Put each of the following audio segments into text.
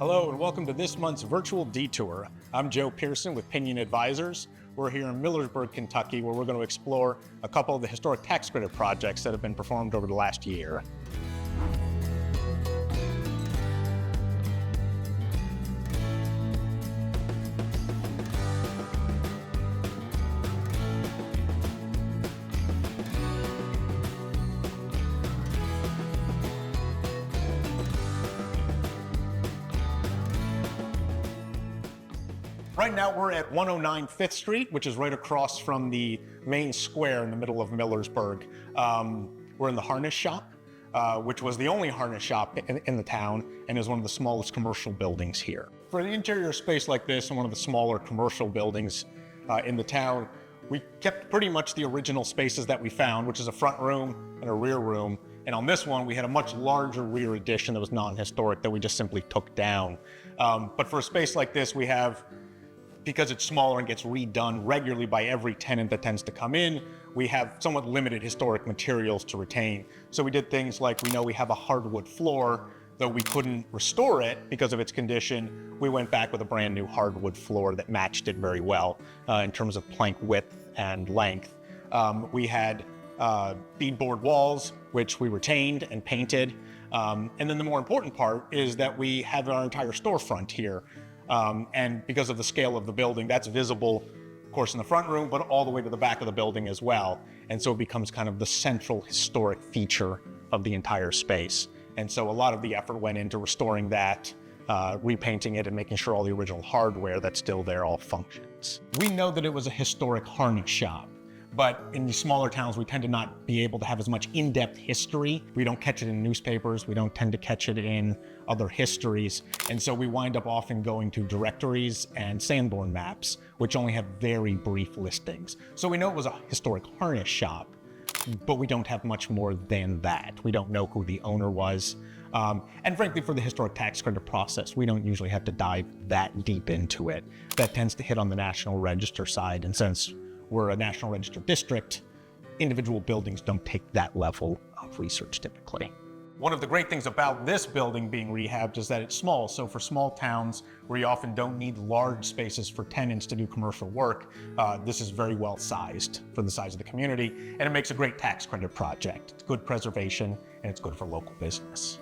Hello and welcome to this month's virtual deTour. I'm Joe Pierson with Pinion Advisors. We're here in Millersburg, Kentucky, where we're going to explore a couple of the historic tax credit projects that have been performed over the last year. Right now we're at 109 5th Street, which is right across from the main square in the middle of Millersburg. We're in the harness shop, which was the only harness shop in the town and is one of the smallest commercial buildings here. For an interior space like this and one of the smaller commercial buildings in the town, we kept pretty much the original spaces that we found, which is a front room and a rear room. And on this one, we had a much larger rear addition that was non-historic that we just simply took down. But for a space like this, we have, because it's smaller and gets redone regularly by every tenant that tends to come in, we have somewhat limited historic materials to retain. So we did things like, we know we have a hardwood floor, though we couldn't restore it because of its condition. We went back with a brand new hardwood floor that matched it very well in terms of plank width and length. We had beadboard walls, which we retained and painted. And then the more important part is that we have our entire storefront here. And because of the scale of the building, that's visible, of course, in the front room, but all the way to the back of the building as well. And so it becomes kind of the central historic feature of the entire space. And so a lot of the effort went into restoring that, repainting it and making sure all the original hardware that's still there all functions. We know that it was a historic harness shop, but in the smaller towns, we tend to not be able to have as much in-depth history. We don't catch it in newspapers. We don't tend to catch it in other histories. And so we wind up often going to directories and Sanborn maps, which only have very brief listings. So we know it was a historic harness shop, but we don't have much more than that. We don't know who the owner was. And frankly, for the historic tax credit process, we don't usually have to dive that deep into it. That tends to hit on the National Register side. And since we're a National Register district, individual buildings don't take that level of research typically. One of the great things about this building being rehabbed is that it's small. So for small towns where you often don't need large spaces for tenants to do commercial work, this is very well sized for the size of the community, and it makes a great tax credit project. It's good preservation and it's good for local business.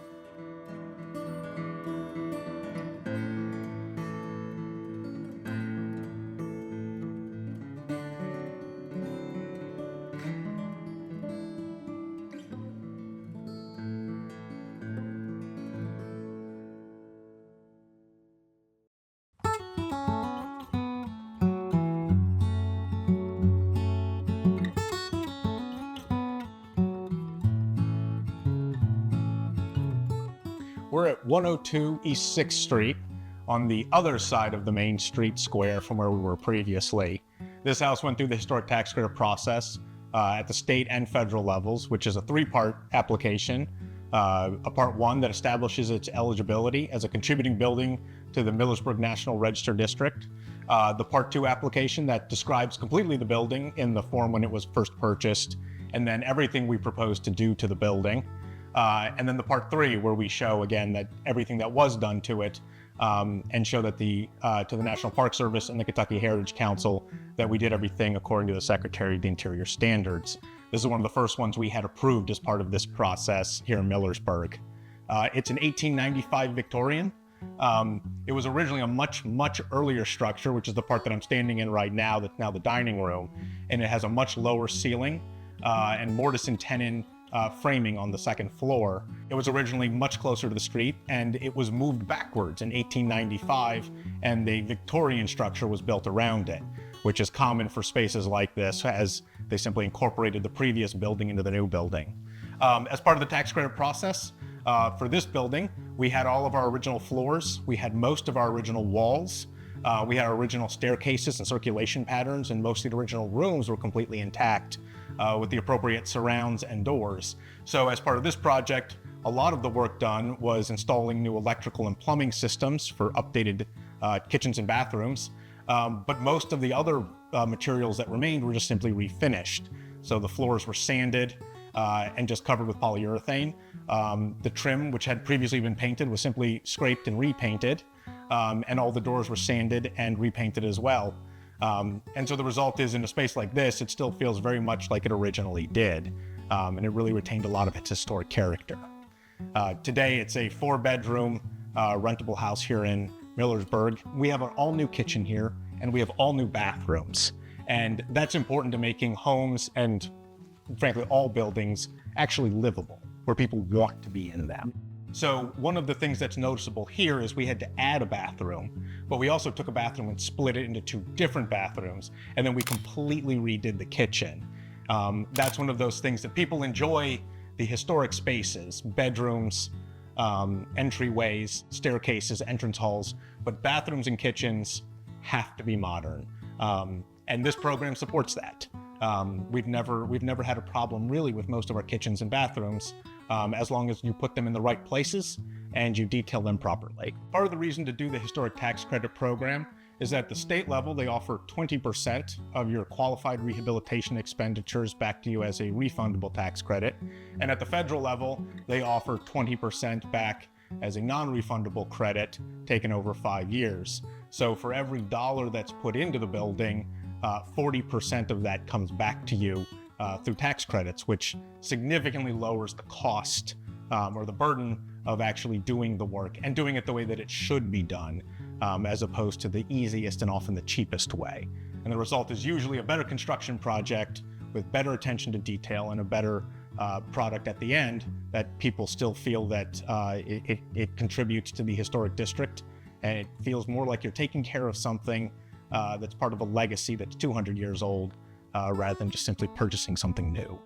We're at 102 East 6th Street on the other side of the main street square from where we were previously. This house went through the historic tax credit process at the state and federal levels, which is a three-part application. A part one that establishes its eligibility as a contributing building to the Millersburg National Register District. The part two application that describes completely the building in the form when it was first purchased, and then everything we propose to do to the building. And then the part three, where we show again that everything that was done to it, and show that to the National Park Service and the Kentucky Heritage Council that we did everything according to the Secretary of the Interior standards. This is one of the first ones we had approved as part of this process here in Millersburg. It's an 1895 Victorian. It was originally a much earlier structure, which is the part that I'm standing in right now, that's now the dining room, and it has a much lower ceiling and mortise and tenon framing on the second floor. It was originally much closer to the street, and it was moved backwards in 1895, and the Victorian structure was built around it, which is common for spaces like this, as they simply incorporated the previous building into the new building. As part of the tax credit process, for this building, we had all of our original floors, we had most of our original walls, we had our original staircases and circulation patterns, and most of the original rooms were completely intact with the appropriate surrounds and doors. So as part of this project, a lot of the work done was installing new electrical and plumbing systems for updated kitchens and bathrooms, but most of the other materials that remained were just simply refinished. So the floors were sanded, and just covered with polyurethane. The trim, which had previously been painted, was simply scraped and repainted, and all the doors were sanded and repainted as well. And so the result is, in a space like this, it still feels very much like it originally did, and it really retained a lot of its historic character. Today, it's a 4-bedroom rentable house here in Millersburg. We have an all-new kitchen here, and we have all-new bathrooms. And that's important to making homes and, frankly, all buildings actually livable, where people want to be in them. So one of the things that's noticeable here is we had to add a bathroom, but we also took a bathroom and split it into 2 different bathrooms, and then we completely redid the kitchen. That's one of those things that people enjoy, the historic spaces, bedrooms, entryways, staircases, entrance halls, but bathrooms and kitchens have to be modern. And this program supports that. We've never had a problem really with most of our kitchens and bathrooms, as long as you put them in the right places and you detail them properly. Part of the reason to do the historic tax credit program is at the state level, they offer 20% of your qualified rehabilitation expenditures back to you as a refundable tax credit. And at the federal level, they offer 20% back as a non-refundable credit taken over 5 years. So for every dollar that's put into the building, 40% of that comes back to you through tax credits, which significantly lowers the cost or the burden of actually doing the work and doing it the way that it should be done, as opposed to the easiest and often the cheapest way. And the result is usually a better construction project with better attention to detail and a better product at the end that people still feel that it contributes to the historic district, and it feels more like you're taking care of something that's part of a legacy that's 200 years old, rather than just simply purchasing something new.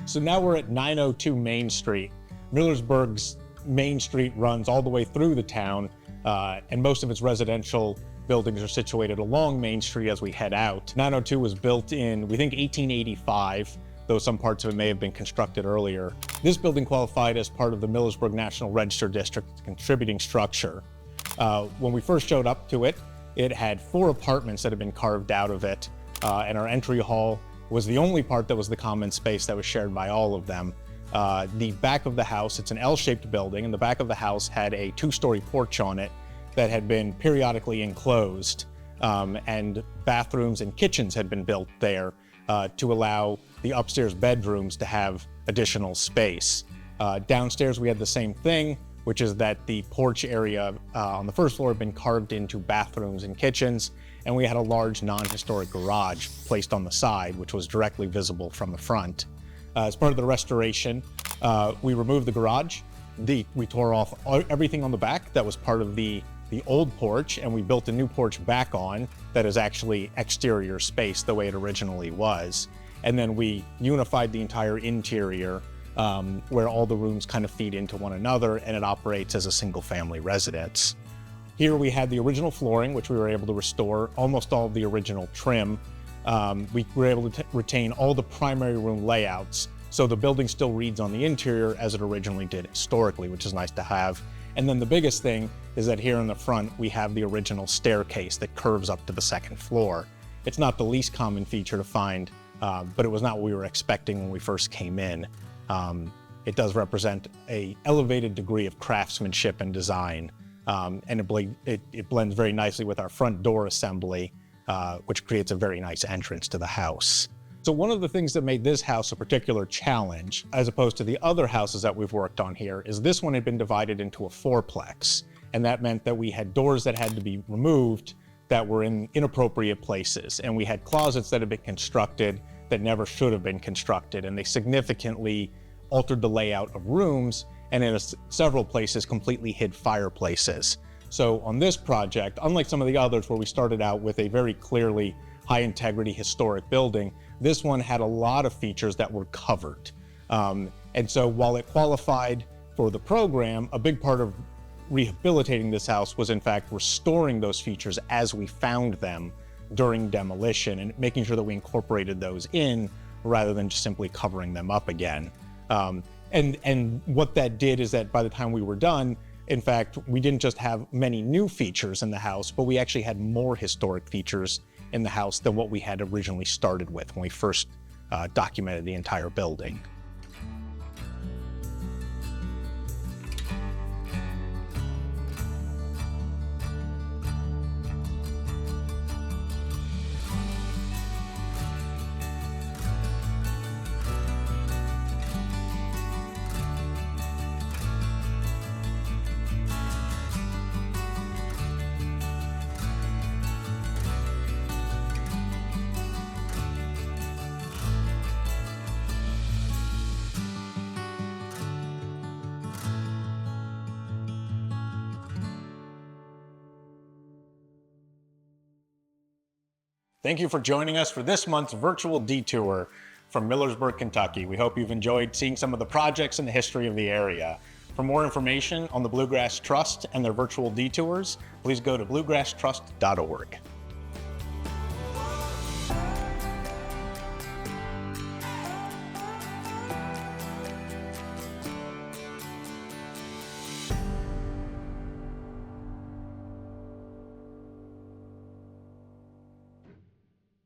So now we're at 902 Main Street. Millersburg's Main Street runs all the way through the town, and most of its residential buildings are situated along Main Street as we head out. 902 was built in, we think, 1885, though some parts of it may have been constructed earlier. This building qualified as part of the Millersburg National Register District contributing structure. When we first showed up to it, it had 4 apartments that had been carved out of it, and our entry hall was the only part that was the common space that was shared by all of them. The back of the house, it's an L-shaped building, and the back of the house had a 2-story porch on it that had been periodically enclosed, and bathrooms and kitchens had been built there to allow the upstairs bedrooms to have additional space. Downstairs we had the same thing, which is that the porch area on the first floor had been carved into bathrooms and kitchens, and we had a large non-historic garage placed on the side, which was directly visible from the front. As part of the restoration, we removed the garage. We tore off everything on the back that was part of the old porch, and we built a new porch back on that is actually exterior space the way it originally was. And then we unified the entire interior, where all the rooms kind of feed into one another, and it operates as a single-family residence. Here we had the original flooring, which we were able to restore, almost all of the original trim. We were able to retain all the primary room layouts, so the building still reads on the interior as it originally did historically, which is nice to have. And then the biggest thing is that here in the front, we have the original staircase that curves up to the 2nd floor. It's not the least common feature to find, but it was not what we were expecting when we first came in. It does represent an elevated degree of craftsmanship and design, and it blends very nicely with our front door assembly, which creates a very nice entrance to the house. So one of the things that made this house a particular challenge, as opposed to the other houses that we've worked on here, is this one had been divided into a 4-plex. And that meant that we had doors that had to be removed that were in inappropriate places. And we had closets that had been constructed that never should have been constructed. And they significantly altered the layout of rooms, and in several places completely hid fireplaces. So on this project, unlike some of the others where we started out with a very clearly high integrity historic building, this one had a lot of features that were covered. And so while it qualified for the program, a big part of rehabilitating this house was in fact restoring those features as we found them during demolition and making sure that we incorporated those in rather than just simply covering them up again. And what that did is that by the time we were done, in fact, we didn't just have many new features in the house, but we actually had more historic features in the house than what we had originally started with when we first documented the entire building. Thank you for joining us for this month's virtual detour from Millersburg, Kentucky. We hope you've enjoyed seeing some of the projects and the history of the area. For more information on the Bluegrass Trust and their virtual detours, please go to bluegrasstrust.org.